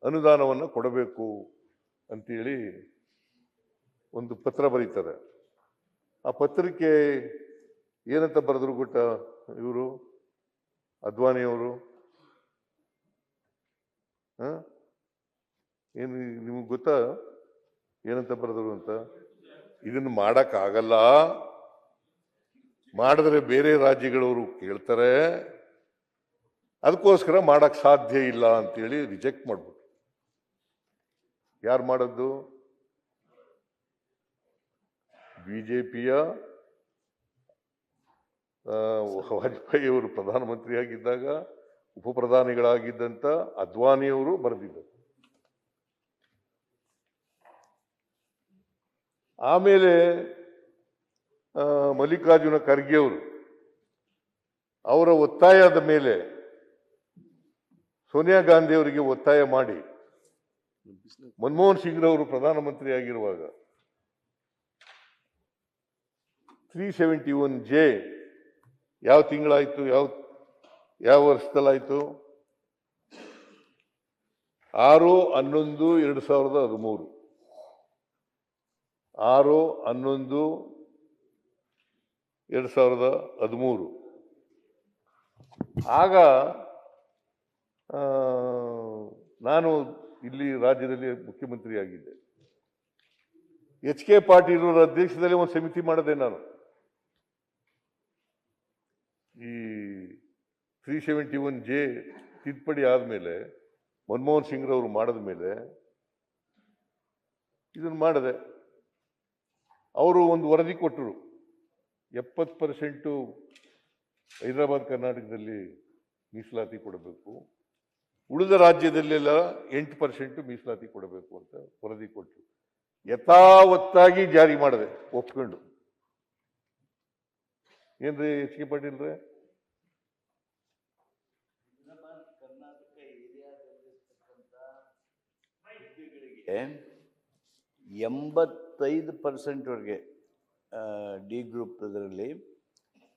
ಅನುದಾನವನ್ನು ಕೊಡಬೇಕು ಅಂತೇಳಿ ಒಂದು ಪತ್ರ ಬರೀತಾರೆ. ಆ ಪತ್ರಕ್ಕೆ ಏನಂತ ಬರೆದ್ರು ಗೊತ್ತಾ ಇವರು ಅದ್ವಾನಿಯವರು? ಏನು ನಿಮಗೆ ಗೊತ್ತಾ ಏನಂತ ಬರೆದ್ರು ಅಂತ? ಇದನ್ನು ಮಾಡಕ್ಕಾಗಲ್ಲ, ಮಾಡಿದ್ರೆ ಬೇರೆ ರಾಜ್ಯಗಳವರು ಕೇಳ್ತಾರೆ, ಅದಕ್ಕೋಸ್ಕರ ಮಾಡಕ್ ಸಾಧ್ಯ ಇಲ್ಲ ಅಂತೇಳಿ ರಿಜೆಕ್ಟ್ ಮಾಡ್ಬಿಟ್ಟು. ಯಾರು ಮಾಡದ್ದು? ಬಿಜೆಪಿಯ ವಾಜಪೇಯಿ ಅವರು ಪ್ರಧಾನಮಂತ್ರಿ ಆಗಿದ್ದಾಗ ಉಪ ಪ್ರಧಾನಿಗಳಾಗಿದ್ದಂತ ಅದ್ವಾನಿಯವರು ಬರೆದಿದ್ದರು. ಆಮೇಲೆ ಮಲ್ಲಿಕಾರ್ಜುನ ಖರ್ಗೆ ಅವರು ಅವರ ಒತ್ತಾಯದ ಮೇಲೆ ಸೋನಿಯಾ ಗಾಂಧಿ ಅವರಿಗೆ ಒತ್ತಾಯ ಮಾಡಿ ಮನಮೋಹನ್ ಸಿಂಗ್ ಅವರು ಪ್ರಧಾನಮಂತ್ರಿ ಆಗಿರುವಾಗ 371J ಯಾವ ತಿಂಗಳಾಯ್ತು, ಯಾವ ವರ್ಷದಲ್ಲಾಯ್ತು? 6/11/2013. 6/11/2013. ಆಗ ನಾನು ಇಲ್ಲಿ ರಾಜ್ಯದಲ್ಲಿ ಮುಖ್ಯಮಂತ್ರಿ ಆಗಿದ್ದೆ. HK ಪಾಟೀಲ್ ಅವರ ಅಧ್ಯಕ್ಷದಲ್ಲಿ ಒಂದು ಸಮಿತಿ ಮಾಡಿದೆ ನಾನು. ಈ 371J ತಿದ್ದುಪಡಿ ಆದಮೇಲೆ ಮನಮೋಹನ್ ಸಿಂಗ್ ಅವರು ಮಾಡಿದ ಮೇಲೆ ಇದನ್ನು ಮಾಡಿದೆ. ಅವರು ಒಂದು ವರದಿ ಕೊಟ್ಟರು, 70% ಹೈದರಾಬಾದ್ ಕರ್ನಾಟಕದಲ್ಲಿ ಮೀಸಲಾತಿ ಕೊಡಬೇಕು, ಉಳಿದ ರಾಜ್ಯದಲ್ಲೆಲ್ಲ 8% ಮೀಸಲಾತಿ ಕೊಡಬೇಕು ಅಂತ ವರದಿ ಕೊಟ್ಟರು. ಯಥಾವತ್ತಾಗಿ ಜಾರಿ ಮಾಡಿದೆ ಒಪ್ಕೊಂಡು. ಏನ್ರಿ HK ಪಾಟೀಲ್ ರೇ? ಕರ್ನಾಟಕ ಏರಿಯಾದಲ್ಲಿರ್ತಕ್ಕಂಥ 85% ಡಿ ಗ್ರೂಪ್ ಇದರಲ್ಲಿ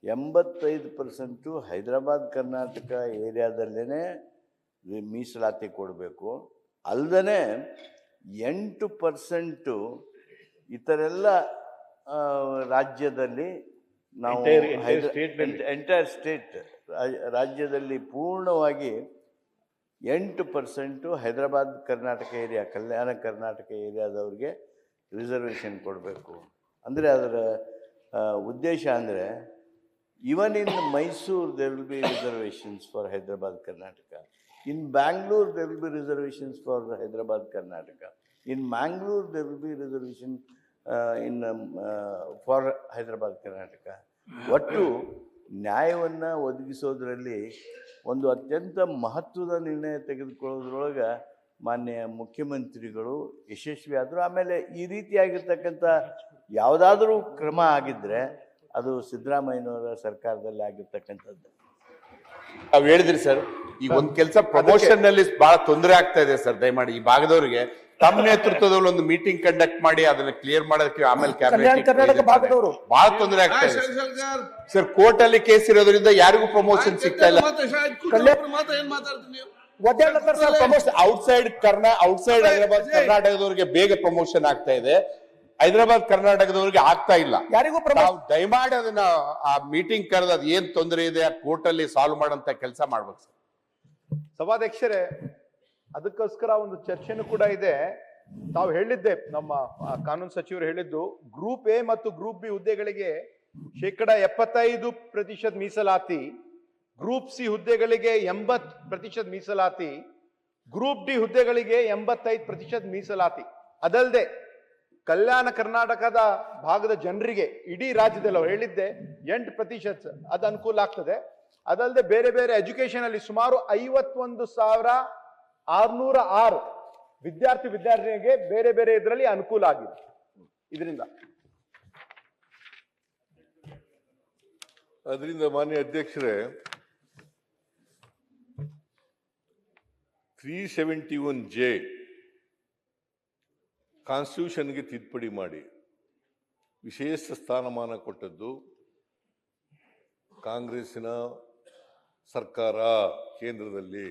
85% ಹೈದರಾಬಾದ್ ಕರ್ನಾಟಕ ಏರಿಯಾದಲ್ಲೇ ಮೀಸಲಾತಿ ಕೊಡಬೇಕು. ಅಲ್ಲದೆ 8% ಇತರೆಲ್ಲ ರಾಜ್ಯದಲ್ಲಿ ನಾವು ಎಂಟೈರ್ ಸ್ಟೇಟ್ ರಾಜ್ಯದಲ್ಲಿ ಪೂರ್ಣವಾಗಿ 8% ಹೈದರಾಬಾದ್ ಕರ್ನಾಟಕ ಏರಿಯಾ, ಕಲ್ಯಾಣ ಕರ್ನಾಟಕ ಏರಿಯಾದವ್ರಿಗೆ ರಿಸರ್ವೇಷನ್ ಕೊಡಬೇಕು. ಅಂದರೆ ಅದರ ಉದ್ದೇಶ ಅಂದರೆ ಇವನ್ ಇನ್ Mysuru there will be reservations for Hyderabad Karnataka. In Bangalore there will be reservations for Hyderabad Karnataka. In Mangalore there will be reservation for Hyderabad Karnataka. ಒಟ್ಟು ನ್ಯಾಯವನ್ನು ಒದಗಿಸೋದ್ರಲ್ಲಿ ಒಂದು ಅತ್ಯಂತ ಮಹತ್ವದ ನಿರ್ಣಯ ತೆಗೆದುಕೊಳ್ಳೋದ್ರೊಳಗೆ ಮಾನ್ಯ ಮುಖ್ಯಮಂತ್ರಿಗಳು ಯಶಸ್ವಿ ಆದರು. ಆಮೇಲೆ ಈ ರೀತಿಯಾಗಿರ್ತಕ್ಕಂಥ ಯಾವುದಾದ್ರೂ ಕ್ರಮ ಆಗಿದ್ದರೆ ಅದು ಸಿದ್ದರಾಮಯ್ಯನವರ ಸರ್ಕಾರದಲ್ಲಿ ಆಗಿರ್ತಕ್ಕಂಥದ್ದು. ತಾವು ಹೇಳಿದ್ರಿ ಸರ್, ಈ ಒಂದು ಕೆಲಸ ಪ್ರಮೋಷನ್ ನಲ್ಲಿ ಬಹಳ ತೊಂದರೆ ಆಗ್ತಾ ಇದೆ ಸರ್. ದಯಮಾಡಿ ಈ ಭಾಗದವರಿಗೆ ತಮ್ಮ ನೇತೃತ್ವದಲ್ಲಿ ಒಂದು ಮೀಟಿಂಗ್ ಕಂಡಕ್ಟ್ ಮಾಡಿ ಅದನ್ನ ಕ್ಲಿಯರ್ ಮಾಡೋದಕ್ಕೆ ಆಮೇಲೆ ಕರ್ನಾಟಕ ಭಾಗದವರು ಬಹಳ ತೊಂದರೆ ಆಗ್ತಾ ಇದೆ ಸರ್. ಕೋರ್ಟ್ ಅಲ್ಲಿ ಕೇಸ್ ಇರೋದ್ರಿಂದ ಯಾರಿಗೂ ಪ್ರಮೋಷನ್ ಸಿಗ್ತಾ ಇಲ್ಲ. ಔಟ್ಸೈಡ್ ಹೈದರಾಬಾದ್ ಕರ್ನಾಟಕದವರಿಗೆ ಬೇಗ ಪ್ರಮೋಷನ್ ಆಗ್ತಾ ಇದೆ, ಹೈದರಾಬಾದ್ ಕರ್ನಾಟಕದವರಿಗೆ ಆಗ್ತಾ ಇಲ್ಲ. ಯಾರಿಗೂ ದಯಮಾಡಿ ಅದನ್ನ ಆ ಮೀಟಿಂಗ್ ಕರೆದು ಅದ್ ಏನ್ ತೊಂದರೆ ಇದೆ ಆ ಕೋರ್ಟ್ ಅಲ್ಲಿ ಸಾಲ್ವ್ ಮಾಡಂತ ಕೆಲಸ ಮಾಡ್ಬೇಕು ಸರ್. ಸಭಾಧ್ಯಕ್ಷರೇ, ಅದಕ್ಕೋಸ್ಕರ ಒಂದು ಚರ್ಚೆನೂ ಕೂಡ ಇದೆ. ತಾವು ಹೇಳಿದ್ದೆ, ನಮ್ಮ ಕಾನೂನು ಸಚಿವರು ಹೇಳಿದ್ದು, ಗ್ರೂಪ್ ಎ ಮತ್ತು ಗ್ರೂಪ್ ಬಿ ಹುದ್ದೆಗಳಿಗೆ 75% ಮೀಸಲಾತಿ, ಗ್ರೂಪ್ ಸಿ ಹುದ್ದೆಗಳಿಗೆ 80% ಮೀಸಲಾತಿ, ಗ್ರೂಪ್ ಡಿ ಹುದ್ದೆಗಳಿಗೆ 85% ಮೀಸಲಾತಿ. ಅದಲ್ಲದೆ ಕಲ್ಯಾಣ ಕರ್ನಾಟಕದ ಭಾಗದ ಜನರಿಗೆ ಇಡೀ ರಾಜ್ಯದಲ್ಲಿ ಅವ್ರು ಹೇಳಿದ್ದೆ 8% ಅದು ಅನುಕೂಲ ಆಗ್ತದೆ. ಅದಲ್ಲದೆ ಬೇರೆ ಬೇರೆ ಎಜುಕೇಶನ್ ಅಲ್ಲಿ ಸುಮಾರು 51,606 ವಿದ್ಯಾರ್ಥಿನಿಗೆ ಬೇರೆ ಬೇರೆ ಇದರಲ್ಲಿ ಅನುಕೂಲ ಆಗಿದೆ. ಇದರಿಂದ ಮಾನ್ಯ ಅಧ್ಯಕ್ಷರೇ, 371J ಕಾನ್ಸ್ಟಿಟ್ಯೂಷನ್ಗೆ ತಿದ್ದುಪಡಿ ಮಾಡಿ ವಿಶೇಷ ಸ್ಥಾನಮಾನ ಕೊಟ್ಟದ್ದು ಕಾಂಗ್ರೆಸ್ಸಿನ ಸರ್ಕಾರ ಕೇಂದ್ರದಲ್ಲಿ.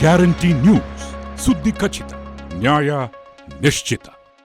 Guarantee news. ಸುದ್ದಿ ಖಚಿತ, ನ್ಯಾಯ ನಿಶ್ಚಿತ.